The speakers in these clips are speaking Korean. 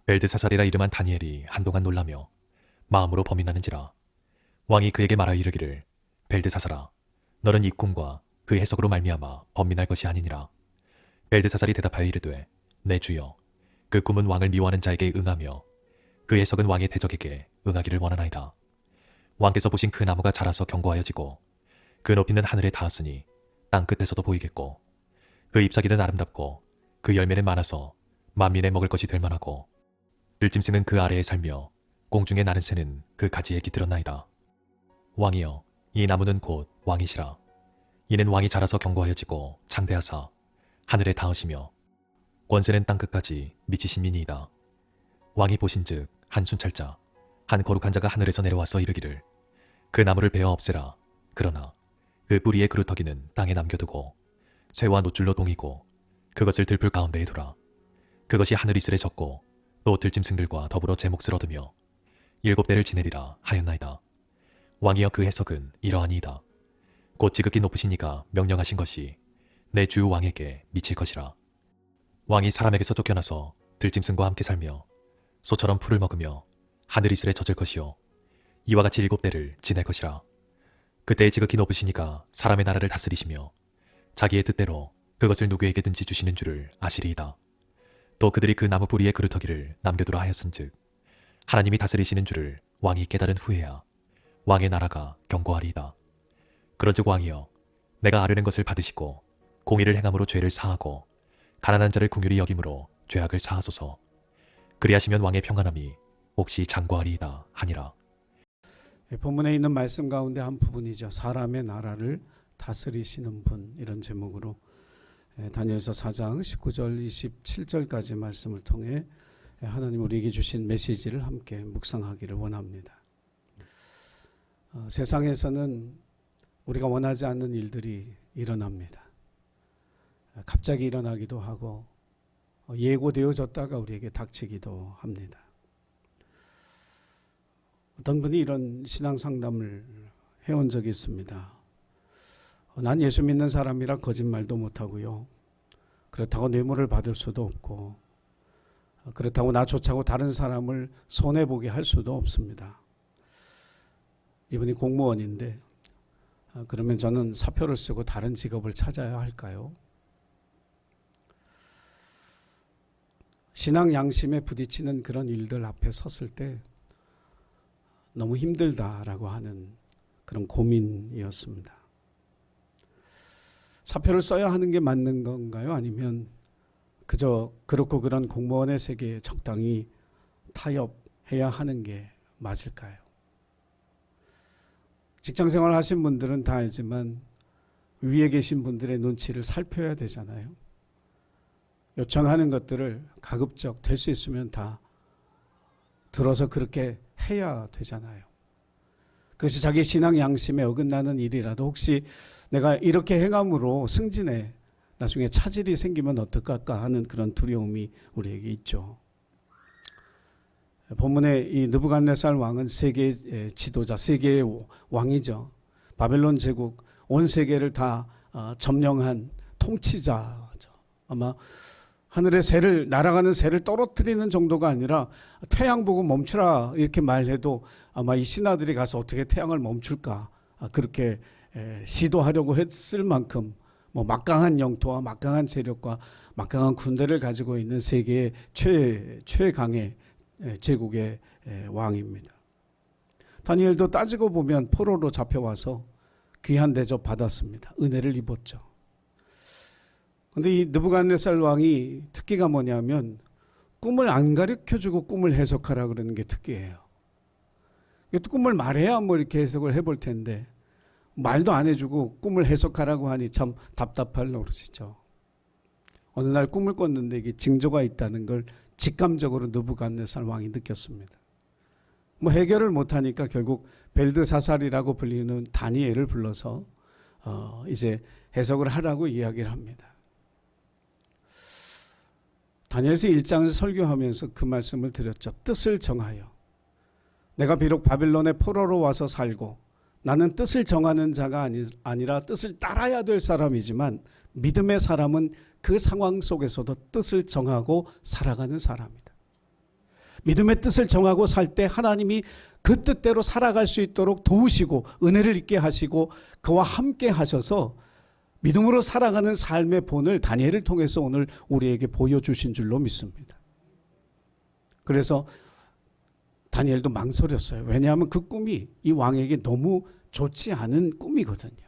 벨드사살이라 이름한 다니엘이 한동안 놀라며 마음으로 범인하는지라. 왕이 그에게 말하여 이르기를, 벨드사살아, 너는 이 꿈과 그 해석으로 말미암아 범민할 것이 아니니라. 벨드사살이 대답하여 이르되, 내 주여, 그 꿈은 왕을 미워하는 자에게 응하며 그 해석은 왕의 대적에게 응하기를 원하나이다. 왕께서 보신 그 나무가 자라서 견고하여지고 그 높이는 하늘에 닿았으니 땅 끝에서도 보이겠고 그 잎사귀는 아름답고 그 열매는 많아서 만민의 먹을 것이 될 만하고 들짐승은 그 아래에 살며 공중에 나는 새는 그 가지에 깃들었나이다. 왕이여, 이 나무는 곧 왕이시라. 이는 왕이 자라서 견고하여지고 장대하사 하늘에 닿으시며 권세는 땅 끝까지 미치신 민이이다. 왕이 보신즉 한 순찰자 한 거룩한 자가 하늘에서 내려와서 이르기를, 그 나무를 베어 없애라. 그러나 그 뿌리의 그루터기는 땅에 남겨두고 쇠와 노줄로 동이고 그것을 들풀 가운데에 두라. 그것이 하늘 이슬에 젖고 또 들짐승들과 더불어 제 몫을 얻으며 7대를 지내리라 하였나이다. 왕이여, 그 해석은 이러하니이다. 곧 지극히 높으신 이가 명령하신 것이 내 주 왕에게 미칠 것이라. 왕이 사람에게서 쫓겨나서 들짐승과 함께 살며 소처럼 풀을 먹으며 하늘 이슬에 젖을 것이요 이와 같이 7대를 지낼 것이라. 그때에 지극히 높으신 이가 사람의 나라를 다스리시며 자기의 뜻대로 그것을 누구에게든지 주시는 줄을 아시리이다. 또 그들이 그 나무 뿌리의 그루터기를 남겨두라 하였은즉 하나님이 다스리시는 줄을 왕이 깨달은 후에야 왕의 나라가 견고하리이다. 그런즉 왕이여, 내가 아뢰는 것을 받으시고 공의를 행함으로 죄를 사하고 가난한 자를 긍휼히 여김으로 죄악을 사하소서. 그리하시면 왕의 평안함이 옥시 장구하리이다 하니라. 본문에 있는 말씀 가운데 한 부분이죠. 사람의 나라를 다스리시는 분, 이런 제목으로 다니엘서 4장 19절 27절까지 말씀을 통해 하나님 우리에게 주신 메시지를 함께 묵상하기를 원합니다. 세상에서는 우리가 원하지 않는 일들이 일어납니다. 갑자기 일어나기도 하고 예고되어졌다가 우리에게 닥치기도 합니다. 어떤 분이 이런 신앙 상담을 해온 적이 있습니다. 난 예수 믿는 사람이라 거짓말도 못하고요. 그렇다고 뇌물을 받을 수도 없고 그렇다고 나조차고 다른 사람을 손해보게 할 수도 없습니다. 이분이 공무원인데 그러면 저는 사표를 쓰고 다른 직업을 찾아야 할까요? 신앙 양심에 부딪히는 그런 일들 앞에 섰을 때 너무 힘들다라고 하는 그런 고민이었습니다. 사표를 써야 하는 게 맞는 건가요? 아니면 그저 그렇고 그런 공무원의 세계에 적당히 타협해야 하는 게 맞을까요? 직장생활 하신 분들은 다 알지만 위에 계신 분들의 눈치를 살펴야 되잖아요. 요청하는 것들을 가급적 될 수 있으면 다 들어서 그렇게 해야 되잖아요. 그것이 자기 신앙 양심에 어긋나는 일이라도 혹시 내가 이렇게 행함으로 승진에 나중에 차질이 생기면 어떡할까 하는 그런 두려움이 우리에게 있죠. 본문에 이 느부갓네살 왕은 세계의 지도자, 세계의 왕이죠. 바벨론 제국 온 세계를 다 점령한 통치자죠. 아마 하늘의 새를, 날아가는 새를 떨어뜨리는 정도가 아니라 태양 보고 멈추라 이렇게 말해도 아마 이 신하들이 가서 어떻게 태양을 멈출까 그렇게 시도하려고 했을 만큼 막강한 영토와 막강한 세력과 막강한 군대를 가지고 있는 세계의 최강의 제국의 왕입니다. 다니엘도 따지고 보면 포로로 잡혀와서 귀한 대접 받았습니다. 은혜를 입었죠. 그런데 이 느부갓네살 왕이 특기가 뭐냐면 꿈을 안 가르쳐주고 꿈을 해석하라 그러는 게 특기예요. 꿈을 말해야 이렇게 해석을 해볼 텐데 말도 안 해주고 꿈을 해석하라고 하니 참 답답할 노릇이죠. 어느 날 꿈을 꿨는데 이게 징조가 있다는 걸 직감적으로 느부갓네살 왕이 느꼈습니다. 해결을 못하니까 결국 벨드사살이라고 불리는 다니엘을 불러서 이제 해석을 하라고 이야기를 합니다. 다니엘서 1장을 설교하면서 그 말씀을 드렸죠. 뜻을 정하여. 내가 비록 바빌론의 포로로 와서 살고 나는 뜻을 정하는 자가 아니라 뜻을 따라야 될 사람이지만 믿음의 사람은 그 상황 속에서도 뜻을 정하고 살아가는 사람이다. 믿음의 뜻을 정하고 살 때 하나님이 그 뜻대로 살아갈 수 있도록 도우시고 은혜를 있게 하시고 그와 함께 하셔서 믿음으로 살아가는 삶의 본을 다니엘을 통해서 오늘 우리에게 보여주신 줄로 믿습니다. 그래서 다니엘도 망설였어요. 왜냐하면 그 꿈이 이 왕에게 너무 좋지 않은 꿈이거든요.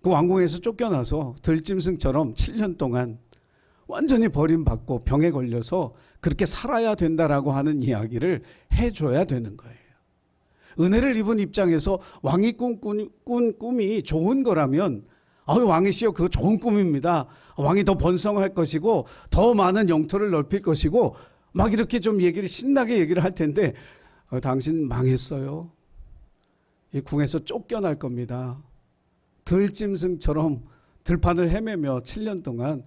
그 왕궁에서 쫓겨나서 들짐승처럼 7년 동안 완전히 버림받고 병에 걸려서 그렇게 살아야 된다라고 하는 이야기를 해줘야 되는 거예요. 은혜를 입은 입장에서 왕이 꾼 꿈이 좋은 거라면 왕이시여 그거 좋은 꿈입니다. 왕이 더 번성할 것이고 더 많은 영토를 넓힐 것이고 막 이렇게 좀 신나게 얘기를 할 텐데 당신 망했어요. 이 궁에서 쫓겨날 겁니다. 들짐승처럼 들판을 헤매며 7년 동안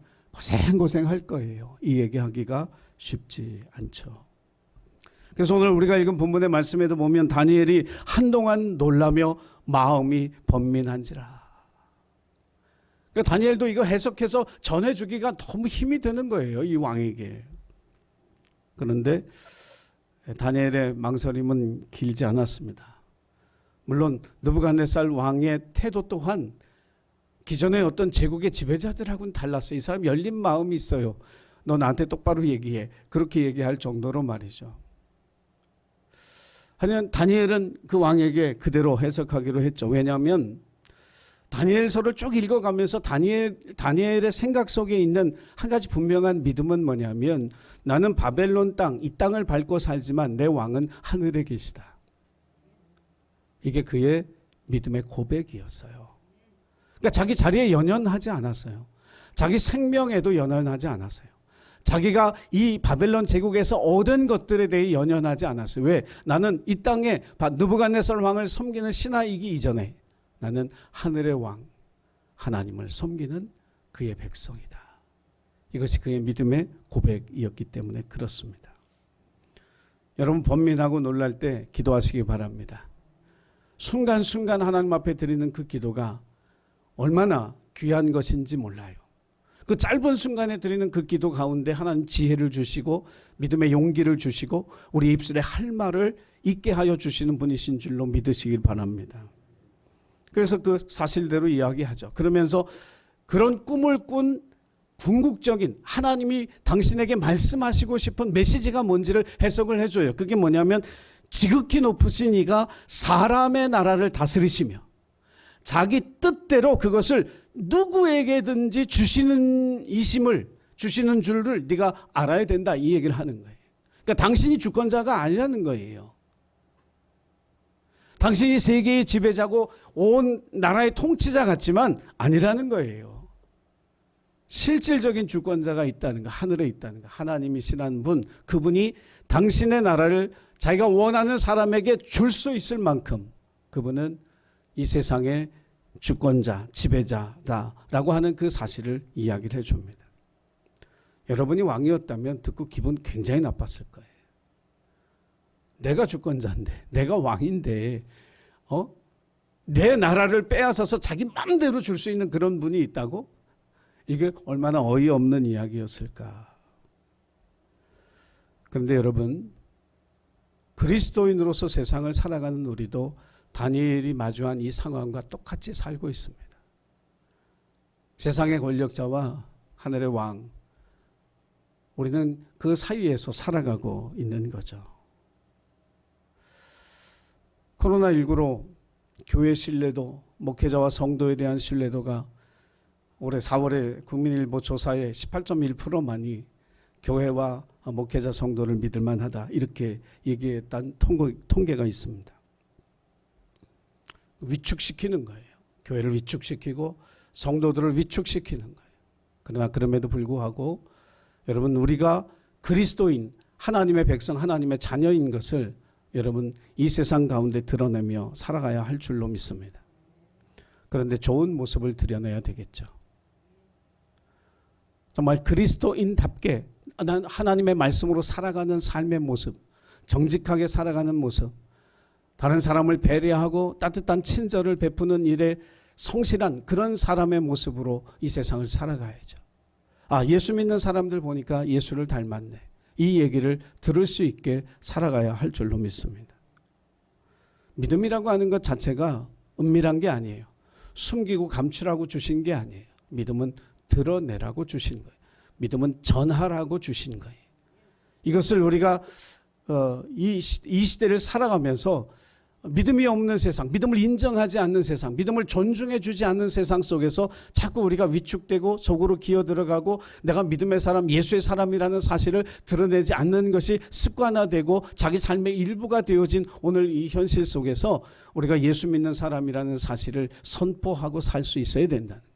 고생할 거예요. 이 얘기하기가 쉽지 않죠. 그래서 오늘 우리가 읽은 본문의 말씀에도 보면 다니엘이 한동안 놀라며 마음이 번민한지라. 그러니까 다니엘도 이거 해석해서 전해주기가 너무 힘이 드는 거예요. 이 왕에게. 그런데 다니엘의 망설임은 길지 않았습니다. 물론 느부갓네살 왕의 태도 또한 기존의 어떤 제국의 지배자들하고는 달랐어요. 이 사람 열린 마음이 있어요. 너 나한테 똑바로 얘기해. 그렇게 얘기할 정도로 말이죠. 하지만 다니엘은 그 왕에게 그대로 해석하기로 했죠. 왜냐하면 다니엘서를 쭉 읽어가면서 다니엘의 생각 속에 있는 한 가지 분명한 믿음은 뭐냐면 나는 바벨론 땅, 이 땅을 밟고 살지만 내 왕은 하늘에 계시다. 이게 그의 믿음의 고백이었어요. 그러니까 자기 자리에 연연하지 않았어요. 자기 생명에도 연연하지 않았어요. 자기가 이 바벨론 제국에서 얻은 것들에 대해 연연하지 않았어요. 왜? 나는 이 땅에 느부갓네살 왕을 섬기는 신하이기 이전에 나는 하늘의 왕 하나님을 섬기는 그의 백성이다. 이것이 그의 믿음의 고백이었기 때문에 그렇습니다. 여러분 번민하고 놀랄 때 기도하시기 바랍니다. 순간순간 하나님 앞에 드리는 그 기도가 얼마나 귀한 것인지 몰라요. 그 짧은 순간에 드리는 그 기도 가운데 하나님 지혜를 주시고 믿음의 용기를 주시고 우리 입술에 할 말을 있게 하여 주시는 분이신 줄로 믿으시길 바랍니다. 그래서 그 사실대로 이야기하죠. 그러면서 그런 꿈을 꾼 궁극적인 하나님이 당신에게 말씀하시고 싶은 메시지가 뭔지를 해석을 해줘요. 그게 뭐냐면 지극히 높으신 이가 사람의 나라를 다스리시며 자기 뜻대로 그것을 누구에게든지 주시는 이심을 주시는 줄을 네가 알아야 된다, 이 얘기를 하는 거예요. 그러니까 당신이 주권자가 아니라는 거예요. 당신이 세계의 지배자고 온 나라의 통치자 같지만 아니라는 거예요. 실질적인 주권자가 있다는 거, 하늘에 있다는 거, 하나님이시라는 분, 그분이 당신의 나라를 자기가 원하는 사람에게 줄 수 있을 만큼 그분은 이 세상의 주권자, 지배자다라고 하는 그 사실을 이야기를 해줍니다. 여러분이 왕이었다면 듣고 기분 굉장히 나빴을 거예요. 내가 주권자인데, 내가 왕인데, 내 나라를 빼앗아서 자기 마음대로 줄 수 있는 그런 분이 있다고? 이게 얼마나 어이없는 이야기였을까. 그런데 여러분, 그리스도인으로서 세상을 살아가는 우리도 다니엘이 마주한 이 상황과 똑같이 살고 있습니다. 세상의 권력자와 하늘의 왕, 우리는 그 사이에서 살아가고 있는 거죠. 코로나19로 교회 신뢰도, 목회자와 성도에 대한 신뢰도가 올해 4월에 국민일보 조사에 18.1%만이 교회와 목회자 성도를 믿을 만하다, 이렇게 얘기했다는 통계가 있습니다. 위축시키는 거예요. 교회를 위축시키고 성도들을 위축시키는 거예요. 그러나 그럼에도 불구하고 여러분, 우리가 그리스도인, 하나님의 백성, 하나님의 자녀인 것을 여러분 이 세상 가운데 드러내며 살아가야 할 줄로 믿습니다. 그런데 좋은 모습을 드러내야 되겠죠. 정말 그리스도인답게 하나님의 말씀으로 살아가는 삶의 모습, 정직하게 살아가는 모습, 다른 사람을 배려하고 따뜻한 친절을 베푸는 일에 성실한 그런 사람의 모습으로 이 세상을 살아가야죠. 예수 믿는 사람들 보니까 예수를 닮았네. 이 얘기를 들을 수 있게 살아가야 할 줄로 믿습니다. 믿음이라고 하는 것 자체가 은밀한 게 아니에요. 숨기고 감추라고 주신 게 아니에요. 믿음은 드러내라고 주신 거예요. 믿음은 전하라고 주신 거예요. 이것을 우리가 이 시대를 살아가면서 믿음이 없는 세상, 믿음을 인정하지 않는 세상, 믿음을 존중해 주지 않는 세상 속에서 자꾸 우리가 위축되고 속으로 기어 들어가고 내가 믿음의 사람, 예수의 사람이라는 사실을 드러내지 않는 것이 습관화되고 자기 삶의 일부가 되어진 오늘 이 현실 속에서 우리가 예수 믿는 사람이라는 사실을 선포하고 살 수 있어야 된다는 거예요.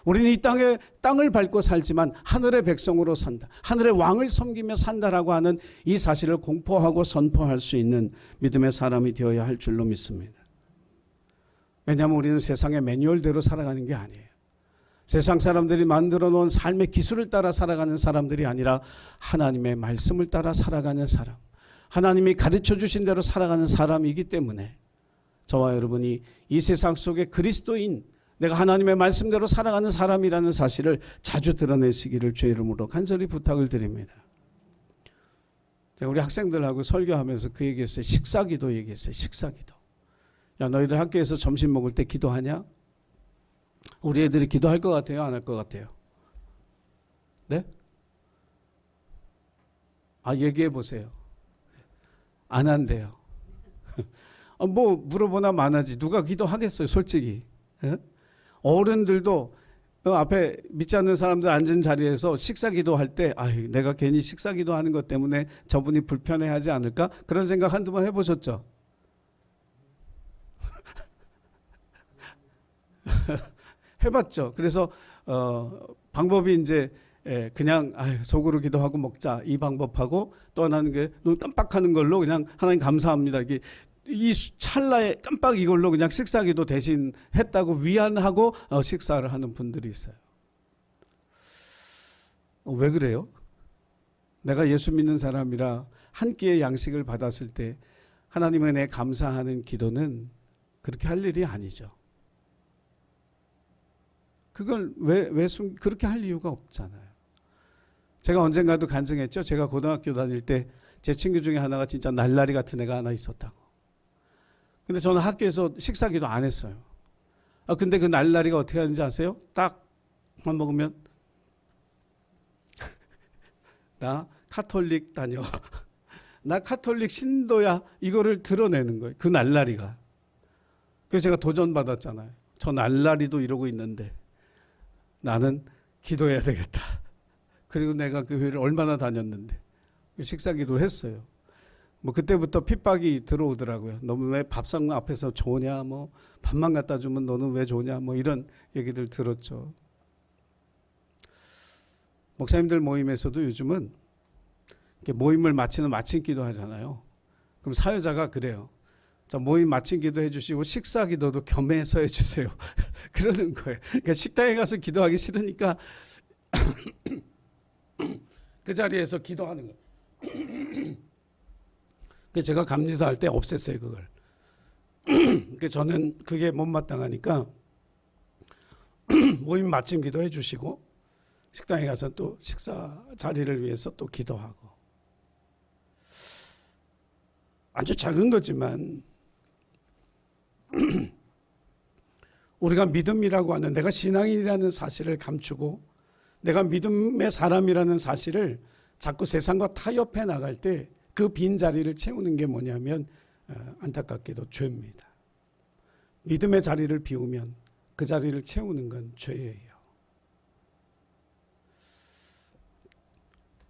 우리는 이 땅을 밟고 살지만 하늘의 백성으로 산다. 하늘의 왕을 섬기며 산다라고 하는 이 사실을 공포하고 선포할 수 있는 믿음의 사람이 되어야 할 줄로 믿습니다. 왜냐하면 우리는 세상의 매뉴얼대로 살아가는 게 아니에요. 세상 사람들이 만들어 놓은 삶의 기술을 따라 살아가는 사람들이 아니라 하나님의 말씀을 따라 살아가는 사람, 하나님이 가르쳐 주신 대로 살아가는 사람이기 때문에 저와 여러분이 이 세상 속에 그리스도인, 내가 하나님의 말씀대로 살아가는 사람이라는 사실을 자주 드러내시기를 주의 이름으로 간절히 부탁을 드립니다. 제가 우리 학생들하고 설교하면서 그 얘기했어요. 식사기도 얘기했어요. 식사기도. 야, 너희들 학교에서 점심 먹을 때 기도하냐? 우리 애들이 기도할 것 같아요? 안 할 것 같아요? 네? 얘기해 보세요. 안 한대요. 뭐 물어보나 마나지. 누가 기도하겠어요, 솔직히. 예? 어른들도 앞에 믿지 않는 사람들 앉은 자리에서 식사 기도할 때 내가 괜히 식사 기도하는 것 때문에 저분이 불편해하지 않을까? 그런 생각 한두 번 해보셨죠? 해봤죠. 그래서 방법이 이제 그냥 속으로 기도하고 먹자 이 방법하고 또 하나는 게 눈 깜빡하는 걸로 그냥 하나님 감사합니다. 이게 이 찰나에 깜빡 이걸로 그냥 식사기도 대신 했다고 위안하고 식사를 하는 분들이 있어요. 왜 그래요? 내가 예수 믿는 사람이라 한 끼의 양식을 받았을 때 하나님 은혜에 감사하는 기도는 그렇게 할 일이 아니죠. 그걸 그렇게 할 이유가 없잖아요. 제가 언젠가도 간증했죠. 제가 고등학교 다닐 때 제 친구 중에 하나가 진짜 날라리 같은 애가 하나 있었다고. 근데 저는 학교에서 식사기도 안 했어요. 근데 그 날라리가 어떻게 하는지 아세요? 딱 밥 먹으면 나 카톨릭 다녀. 나 카톨릭 신도야. 이거를 드러내는 거예요. 그 날라리가. 그래서 제가 도전받았잖아요. 저 날라리도 이러고 있는데 나는 기도해야 되겠다. 그리고 내가 그 교회를 얼마나 다녔는데 식사기도를 했어요. 뭐 그때부터 핍박이 들어오더라고요. 너는 왜 밥상 앞에서 좋으냐, 뭐 밥만 갖다 주면 너는 왜 좋으냐, 뭐 이런 얘기들 들었죠. 목사님들 모임에서도 요즘은 이렇게 모임을 마치는 마침기도 하잖아요. 그럼 사회자가 그래요. 자, 모임 마침기도 해주시고 식사기도도 겸해서 해주세요. 그러는 거예요. 그러니까 식당에 가서 기도하기 싫으니까 그 자리에서 기도하는 거예요. 제가 감리사 할 때 없앴어요, 그걸. 저는 그게 못마땅하니까 모임 마침 기도해 주시고 식당에 가서 또 식사 자리를 위해서 또 기도하고. 아주 작은 거지만 우리가 믿음이라고 하는, 내가 신앙인이라는 사실을 감추고 내가 믿음의 사람이라는 사실을 자꾸 세상과 타협해 나갈 때 그 빈자리를 채우는 게 뭐냐면 안타깝게도 죄입니다. 믿음의 자리를 비우면 그 자리를 채우는 건 죄예요.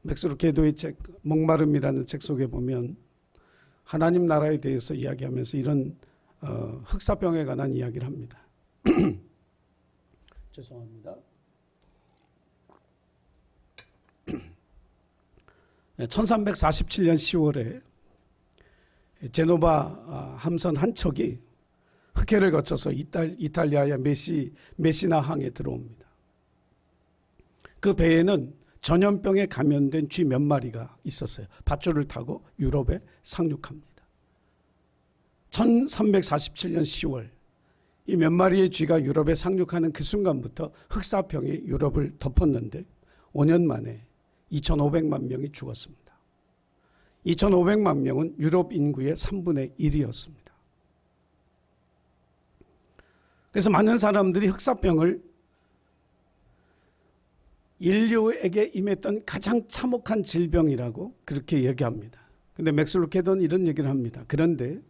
맥스 루케도의 책 목마름이라는 책 속에 보면 하나님 나라에 대해서 이야기하면서 이런 흑사병에 관한 이야기를 합니다. 죄송합니다. 1347년 10월에 제노바 함선 한 척이 흑해를 거쳐서 이탈리아의 메시나 항에 들어옵니다. 그 배에는 전염병에 감염된 쥐 몇 마리가 있었어요. 밧줄을 타고 유럽에 상륙합니다. 1347년 10월 이 몇 마리의 쥐가 유럽에 상륙하는 그 순간부터 흑사병이 유럽을 덮었는데 5년 만에 2,500만 명이 죽었습니다. 2,500만 명은 유럽 인구의 3분의 1이었습니다. 그래서 많은 사람들이 흑사병을 인류에게 임했던 가장 참혹한 질병이라고 그렇게 얘기합니다. 근데 맥스 루케도는 이런 얘기를 합니다. 그런데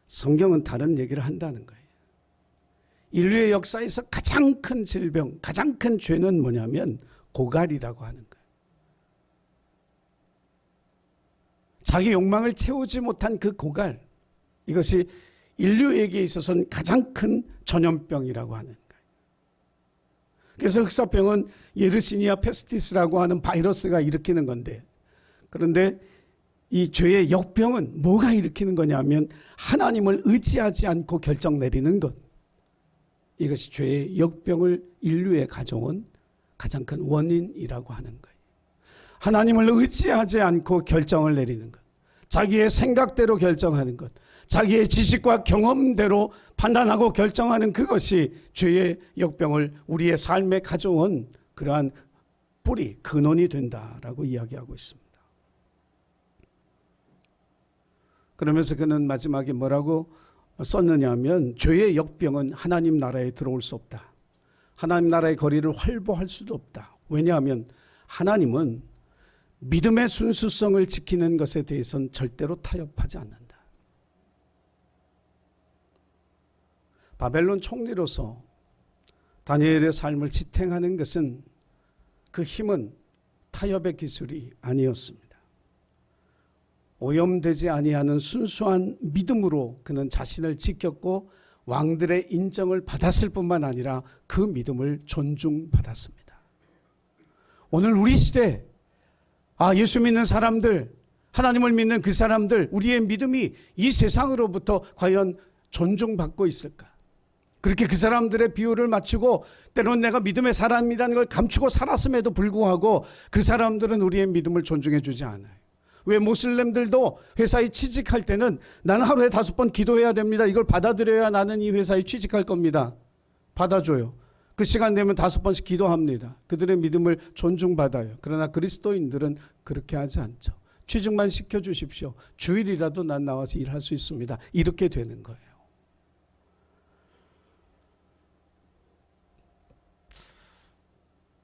성경은 다른 얘기를 한다는 거예요. 인류의 역사에서 가장 큰 질병, 가장 큰 죄는 뭐냐면 고갈이라고 하는 거예요. 자기 욕망을 채우지 못한 그 고갈, 이것이 인류에게 있어서는 가장 큰 전염병이라고 하는 거예요. 그래서 흑사병은 예르시니아 페스티스라고 하는 바이러스가 일으키는 건데, 그런데 이 죄의 역병은 뭐가 일으키는 거냐면 하나님을 의지하지 않고 결정 내리는 것. 이것이 죄의 역병을 인류에 가져온 가장 큰 원인이라고 하는 거예요. 하나님을 의지하지 않고 결정을 내리는 것. 자기의 생각대로 결정하는 것. 자기의 지식과 경험대로 판단하고 결정하는 그것이 죄의 역병을 우리의 삶에 가져온 그러한 뿌리, 근원이 된다라고 이야기하고 있습니다. 그러면서 그는 마지막에 뭐라고 썼느냐면 죄의 역병은 하나님 나라에 들어올 수 없다. 하나님 나라의 거리를 활보할 수도 없다. 왜냐하면 하나님은 믿음의 순수성을 지키는 것에 대해서는 절대로 타협하지 않는다. 바벨론 총리로서 다니엘의 삶을 지탱하는 것은 그 힘은 타협의 기술이 아니었습니다. 오염되지 아니하는 순수한 믿음으로 그는 자신을 지켰고 왕들의 인정을 받았을 뿐만 아니라 그 믿음을 존중받았습니다. 오늘 우리 시대 예수 믿는 사람들, 하나님을 믿는 그 사람들, 우리의 믿음이 이 세상으로부터 과연 존중받고 있을까? 그렇게 그 사람들의 비율을 맞추고 때로는 내가 믿음의 사람이라는 걸 감추고 살았음에도 불구하고 그 사람들은 우리의 믿음을 존중해 주지 않아요. 왜 모슬렘들도 회사에 취직할 때는 나는 하루에 5번 기도해야 됩니다. 이걸 받아들여야 나는 이 회사에 취직할 겁니다. 받아줘요. 그 시간 되면 5번씩 기도합니다. 그들의 믿음을 존중받아요. 그러나 그리스도인들은 그렇게 하지 않죠. 취직만 시켜주십시오. 주일이라도 난 나와서 일할 수 있습니다. 이렇게 되는 거예요.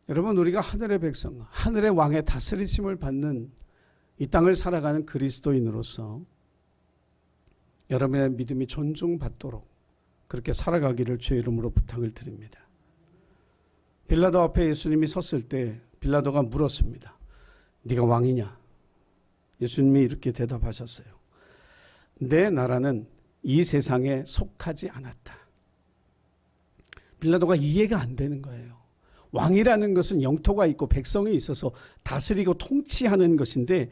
여러분, 우리가 하늘의 백성, 하늘의 왕의 다스리심을 받는 이 땅을 살아가는 그리스도인으로서 여러분의 믿음이 존중받도록 그렇게 살아가기를 주의 이름으로 부탁을 드립니다. 빌라도 앞에 예수님이 섰을 때 빌라도가 물었습니다. 네가 왕이냐? 예수님이 이렇게 대답하셨어요. 내 나라는 이 세상에 속하지 않았다. 빌라도가 이해가 안 되는 거예요. 왕이라는 것은 영토가 있고 백성이 있어서 다스리고 통치하는 것인데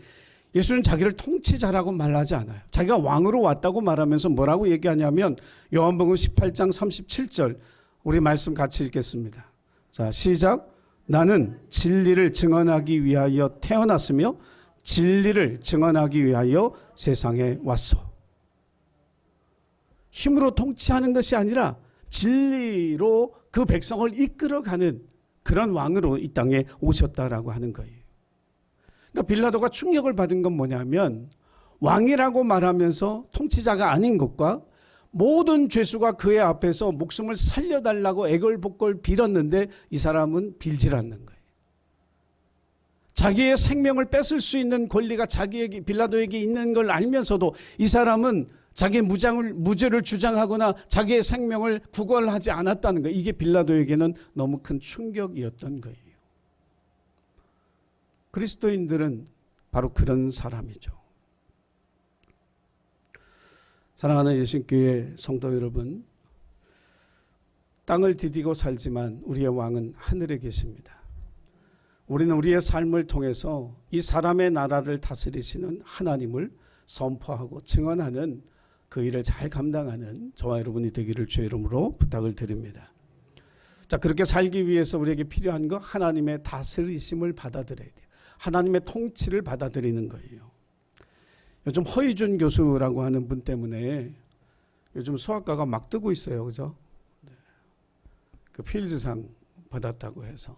예수는 자기를 통치자라고 말하지 않아요. 자기가 왕으로 왔다고 말하면서 뭐라고 얘기하냐면 요한복음 18장 37절 우리 말씀 같이 읽겠습니다. 자, 시작. 나는 진리를 증언하기 위하여 태어났으며 진리를 증언하기 위하여 세상에 왔소. 힘으로 통치하는 것이 아니라 진리로 그 백성을 이끌어가는 그런 왕으로 이 땅에 오셨다라고 하는 거예요. 그러니까 빌라도가 충격을 받은 건 뭐냐면 왕이라고 말하면서 통치자가 아닌 것과 모든 죄수가 그의 앞에서 목숨을 살려달라고 애걸복걸 빌었는데 이 사람은 빌질 않는 거예요. 자기의 생명을 뺏을 수 있는 권리가 자기에게 빌라도에게 있는 걸 알면서도 이 사람은 자기의 무죄를 주장하거나 자기의 생명을 구걸하지 않았다는 거예요. 이게 빌라도에게는 너무 큰 충격이었던 거예요. 그리스도인들은 바로 그런 사람이죠. 사랑하는 예수교회 성도 여러분, 땅을 디디고 살지만 우리의 왕은 하늘에 계십니다. 우리는 우리의 삶을 통해서 이 사람의 나라를 다스리시는 하나님을 선포하고 증언하는 그 일을 잘 감당하는 저와 여러분이 되기를 주의 이름으로 부탁을 드립니다. 자, 그렇게 살기 위해서 우리에게 필요한 거 하나님의 다스리심을 받아들여야 돼요. 하나님의 통치를 받아들이는 거예요. 요즘 허희준 교수라고 하는 분 때문에 요즘 수학과가 막 뜨고 있어요. 그죠? 그 필즈상 받았다고 해서.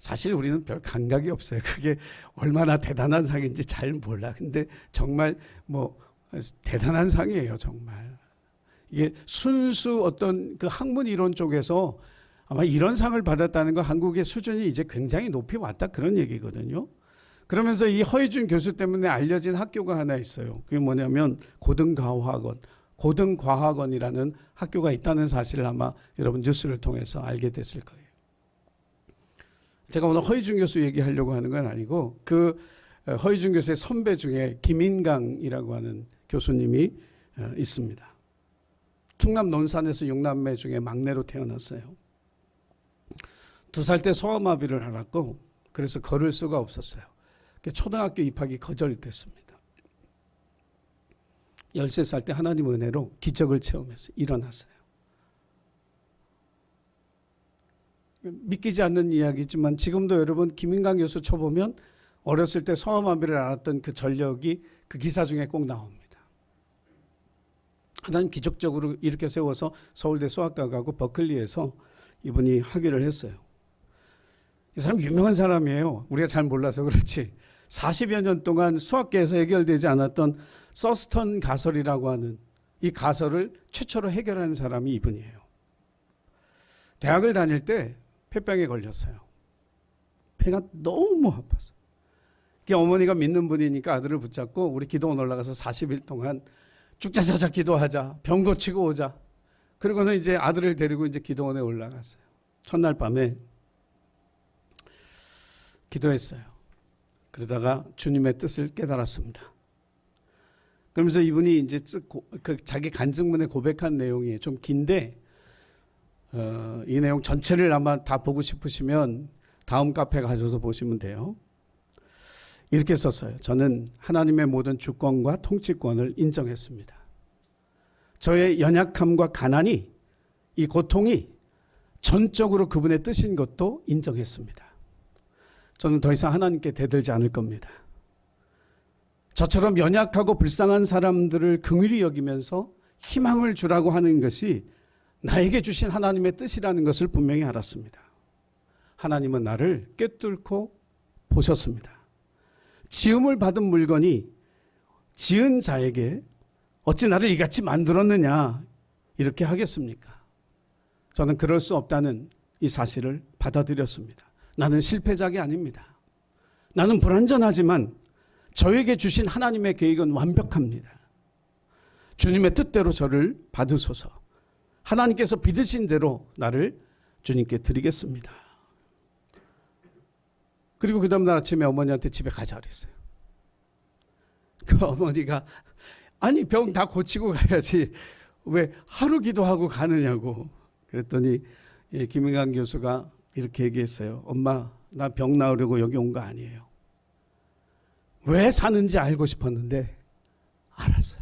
사실 우리는 별 감각이 없어요. 그게 얼마나 대단한 상인지 잘 몰라. 근데 정말 뭐 대단한 상이에요, 정말. 이게 순수 어떤 그 학문 이론 쪽에서 아마 이런 상을 받았다는 건 한국의 수준이 이제 굉장히 높이 왔다 그런 얘기거든요. 그러면서 이 허희준 교수 때문에 알려진 학교가 하나 있어요. 그게 뭐냐면 고등과학원이라는 학교가 있다는 사실을 아마 여러분 뉴스를 통해서 알게 됐을 거예요. 제가 오늘 허희준 교수 얘기하려고 하는 건 아니고 그 허희준 교수의 선배 중에 김인강이라고 하는 교수님이 있습니다. 충남 논산에서 6남매 중에 막내로 태어났어요. 2살 때 소아마비를 앓았고 그래서 걸을 수가 없었어요. 초등학교 입학이 거절됐습니다. 13살 때 하나님 은혜로 기적을 체험했어요. 일어났어요. 믿기지 않는 이야기지만 지금도 여러분 김인강 교수 쳐보면 어렸을 때 소아마비를 앓았던 그 전력이 그 기사 중에 꼭 나옵니다. 하나님 기적적으로 이렇게 세워서 서울대 수학과 가고 버클리에서 이분이 학위를 했어요. 이 사람 유명한 사람이에요. 우리가 잘 몰라서 그렇지. 40여 년 동안 수학계에서 해결되지 않았던 서스턴 가설이라고 하는 이 가설을 최초로 해결한 사람이 이분이에요. 대학을 다닐 때 폐병에 걸렸어요. 폐가 너무 아파서. 어머니가 믿는 분이니까 아들을 붙잡고 우리 기도원 올라가서 40일 동안 죽자 사자 기도하자. 병 고치고 오자. 그리고는 이제 아들을 데리고 이제 기도원에 올라갔어요. 첫날 밤에 기도했어요. 그러다가 주님의 뜻을 깨달았습니다. 그러면서 이분이 이제 자기 간증문에 고백한 내용이 좀 긴데 이 내용 전체를 아마 다 보고 싶으시면 다음 카페 가셔서 보시면 돼요. 이렇게 썼어요. 저는 하나님의 모든 주권과 통치권을 인정했습니다. 저의 연약함과 가난이, 이 고통이 전적으로 그분의 뜻인 것도 인정했습니다. 저는 더 이상 하나님께 대들지 않을 겁니다. 저처럼 연약하고 불쌍한 사람들을 긍휼히 여기면서 희망을 주라고 하는 것이 나에게 주신 하나님의 뜻이라는 것을 분명히 알았습니다. 하나님은 나를 꿰뚫고 보셨습니다. 지음을 받은 물건이 지은 자에게 어찌 나를 이같이 만들었느냐 이렇게 하겠습니까? 저는 그럴 수 없다는 이 사실을 받아들였습니다. 나는 실패작이 아닙니다. 나는 불완전하지만 저에게 주신 하나님의 계획은 완벽합니다. 주님의 뜻대로 저를 받으소서. 하나님께서 믿으신 대로 나를 주님께 드리겠습니다. 그리고 그 다음 날 아침에 어머니한테 집에 가자 그랬어요. 그 어머니가 아니 병 다 고치고 가야지 왜 하루 기도하고 가느냐고. 그랬더니 김인강 교수가 이렇게 얘기했어요. 엄마 나 병 나으려고 여기 온 거 아니에요. 왜 사는지 알고 싶었는데 알았어요.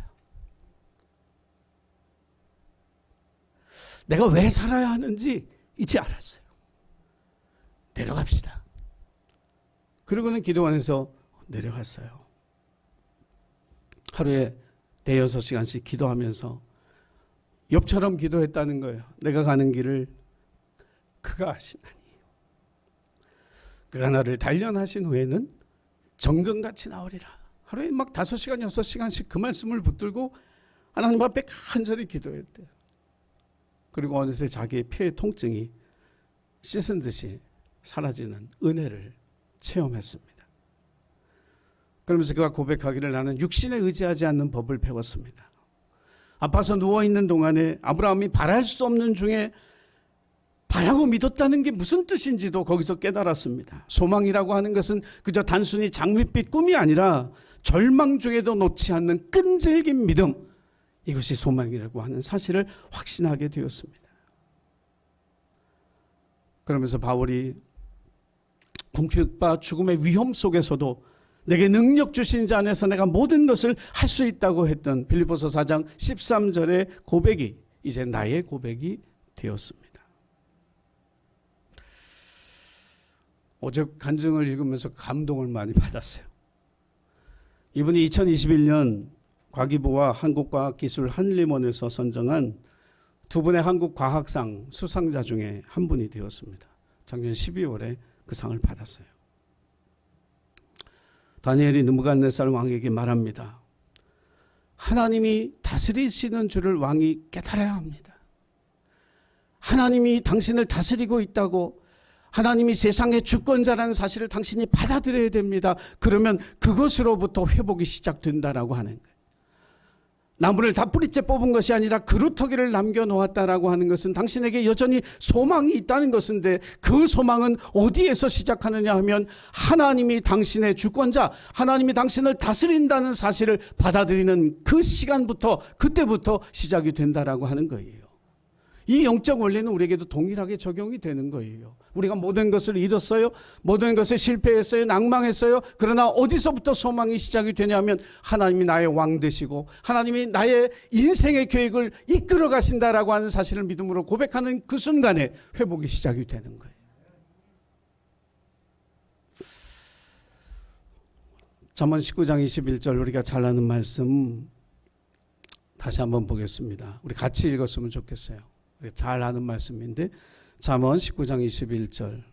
내가 왜 살아야 하는지 이제 알았어요. 내려갑시다. 그리고는 기도원에서 내려갔어요. 하루에 6-6시간씩 기도하면서 욥처럼 기도했다는 거예요. 내가 가는 길을 그가 아시나니. 그가 나를 단련하신 후에는 정금같이 나오리라. 하루에 막 5시간, 6시간씩 그 말씀을 붙들고 하나님 앞에 간절히 기도했대요. 그리고 어느새 자기의 폐의 통증이 씻은 듯이 사라지는 은혜를 체험했습니다. 그러면서 그가 고백하기를 나는 육신에 의지하지 않는 법을 배웠습니다. 아파서 누워있는 동안에 아브라함이 바랄 수 없는 중에 바라고 믿었다는 게 무슨 뜻인지도 거기서 깨달았습니다. 소망이라고 하는 것은 그저 단순히 장밋빛 꿈이 아니라 절망 중에도 놓지 않는 끈질긴 믿음, 이것이 소망이라고 하는 사실을 확신하게 되었습니다. 그러면서 바울이 궁핍과 죽음의 위험 속에서도 내게 능력 주신 자 안에서 내가 모든 것을 할 수 있다고 했던 빌립보서 4장 13절의 고백이 이제 나의 고백이 되었습니다. 어제 간증을 읽으면서 감동을 많이 받았어요. 이분이 2021년 과기부와 한국과학기술 한림원에서 선정한 2분의 한국과학상 수상자 중에 한 분이 되었습니다. 작년 12월에 그 상을 받았어요. 다니엘이 느부갓네살 왕에게 말합니다. 하나님이 다스리시는 줄을 왕이 깨달아야 합니다. 하나님이 당신을 다스리고 있다고, 하나님이 세상의 주권자라는 사실을 당신이 받아들여야 됩니다. 그러면 그것으로부터 회복이 시작된다라고 하는 거예요. 나무를 다 뿌리째 뽑은 것이 아니라 그루터기를 남겨놓았다라고 하는 것은 당신에게 여전히 소망이 있다는 것인데, 그 소망은 어디에서 시작하느냐 하면 하나님이 당신의 주권자, 하나님이 당신을 다스린다는 사실을 받아들이는 그 시간부터, 그때부터 시작이 된다라고 하는 거예요. 이 영적 원리는 우리에게도 동일하게 적용이 되는 거예요. 우리가 모든 것을 잃었어요. 모든 것에 실패했어요. 낭망했어요. 그러나 어디서부터 소망이 시작이 되냐면 하나님이 나의 왕 되시고 하나님이 나의 인생의 계획을 이끌어 가신다라고 하는 사실을 믿음으로 고백하는 그 순간에 회복이 시작이 되는 거예요. 잠언 19장 21절 우리가 잘 아는 말씀 다시 한번 보겠습니다. 우리 같이 읽었으면 좋겠어요. 잘 아는 말씀인데 잠언 19장 21절.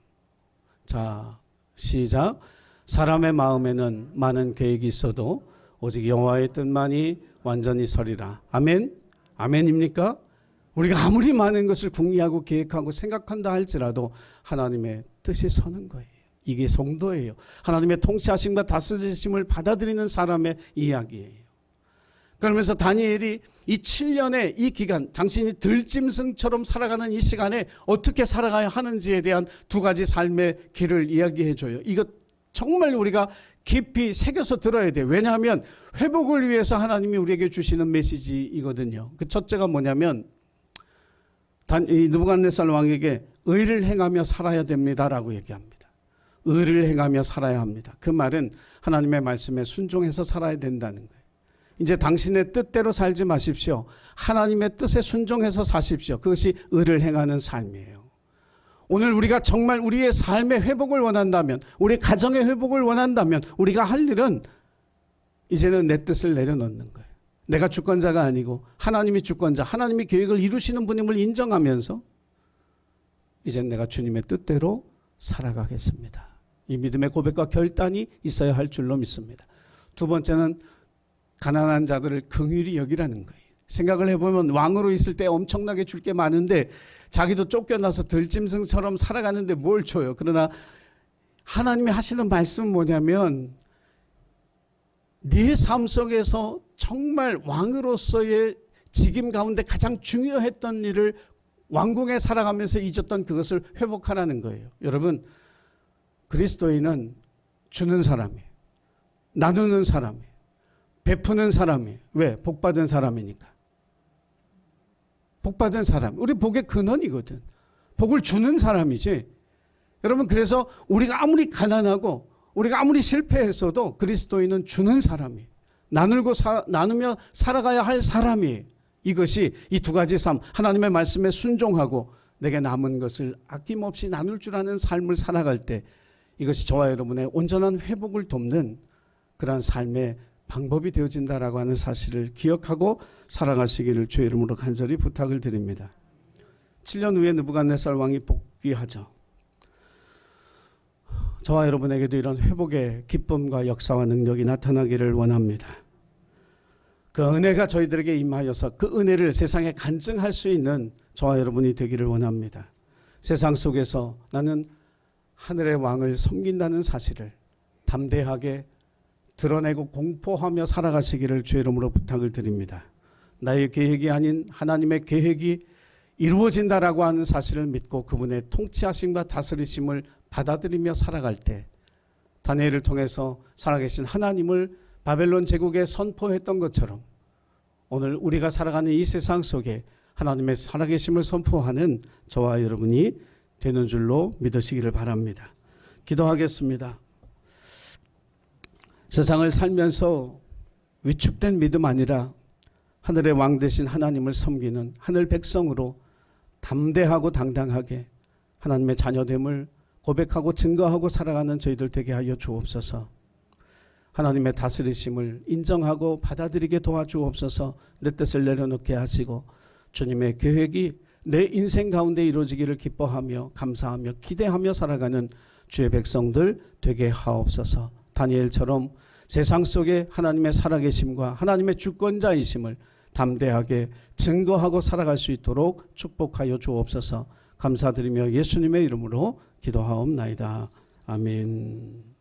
자, 시작. 사람의 마음에는 많은 계획이 있어도 오직 여호와의 뜻만이 완전히 서리라. 아멘? 아멘입니까? 우리가 아무리 많은 것을 궁리하고 계획하고 생각한다 할지라도 하나님의 뜻이 서는 거예요. 이게 성도예요. 하나님의 통치하심과 다스리심을 받아들이는 사람의 이야기예요. 그러면서 다니엘이 이 7년의 이 기간, 당신이 들짐승처럼 살아가는 이 시간에 어떻게 살아가야 하는지에 대한 두 가지 삶의 길을 이야기해줘요. 이거 정말 우리가 깊이 새겨서 들어야 돼요. 왜냐하면 회복을 위해서 하나님이 우리에게 주시는 메시지이거든요. 그 첫째가 뭐냐면 이 느부갓네살 왕에게 의를 행하며 살아야 됩니다라고 얘기합니다. 의를 행하며 살아야 합니다. 그 말은 하나님의 말씀에 순종해서 살아야 된다는 거예요. 이제 당신의 뜻대로 살지 마십시오. 하나님의 뜻에 순종해서 사십시오. 그것이 의를 행하는 삶이에요. 오늘 우리가 정말 우리의 삶의 회복을 원한다면, 우리 가정의 회복을 원한다면 우리가 할 일은 이제는 내 뜻을 내려놓는 거예요. 내가 주권자가 아니고 하나님이 주권자, 하나님이 계획을 이루시는 분임을 인정하면서 이제는 내가 주님의 뜻대로 살아가겠습니다. 이 믿음의 고백과 결단이 있어야 할 줄로 믿습니다. 두 번째는 가난한 자들을 긍휼히 여기라는 거예요. 생각을 해보면 왕으로 있을 때 엄청나게 줄 게 많은데 자기도 쫓겨나서 들짐승처럼 살아가는데 뭘 줘요. 그러나 하나님이 하시는 말씀은 뭐냐면 네 삶 속에서 정말 왕으로서의 직임 가운데 가장 중요했던 일을 왕궁에 살아가면서 잊었던 그것을 회복하라는 거예요. 여러분, 그리스도인은 주는 사람이에요. 나누는 사람이에요. 베푸는 사람이. 왜? 복받은 사람이니까. 복받은 사람. 우리 복의 근원이거든. 복을 주는 사람이지. 여러분, 그래서 우리가 아무리 가난하고 우리가 아무리 실패했어도 그리스도인은 주는 사람이, 나누며 살아가야 할 사람이, 이것이 이 두 가지 삶, 하나님의 말씀에 순종하고 내게 남은 것을 아낌없이 나눌 줄 아는 삶을 살아갈 때 이것이 저와 여러분의 온전한 회복을 돕는 그러한 삶의 방법이 되어진다라고 하는 사실을 기억하고 살아가시기를 주의 이름으로 간절히 부탁을 드립니다. 7년 후에 느부갓네살 왕이 복귀하죠. 저와 여러분에게도 이런 회복의 기쁨과 역사와 능력이 나타나기를 원합니다. 그 은혜가 저희들에게 임하여서 그 은혜를 세상에 간증할 수 있는 저와 여러분이 되기를 원합니다. 세상 속에서 나는 하늘의 왕을 섬긴다는 사실을 담대하게 드러내고 공포하며 살아가시기를 주의 이름으로 부탁을 드립니다. 나의 계획이 아닌 하나님의 계획이 이루어진다라고 하는 사실을 믿고 그분의 통치하심과 다스리심을 받아들이며 살아갈 때 다니엘을 통해서 살아계신 하나님을 바벨론 제국에 선포했던 것처럼 오늘 우리가 살아가는 이 세상 속에 하나님의 살아계심을 선포하는 저와 여러분이 되는 줄로 믿으시기를 바랍니다. 기도하겠습니다. 세상을 살면서 위축된 믿음 아니라 하늘의 왕 되신 하나님을 섬기는 하늘 백성으로 담대하고 당당하게 하나님의 자녀됨을 고백하고 증거하고 살아가는 저희들 되게 하여 주옵소서. 하나님의 다스리심을 인정하고 받아들이게 도와주옵소서. 내 뜻을 내려놓게 하시고 주님의 계획이 내 인생 가운데 이루어지기를 기뻐하며 감사하며 기대하며 살아가는 주의 백성들 되게 하옵소서. 다니엘처럼 세상 속에 하나님의 살아계심과 하나님의 주권자이심을 담대하게 증거하고 살아갈 수 있도록 축복하여 주옵소서. 감사드리며 예수님의 이름으로 기도하옵나이다. 아멘.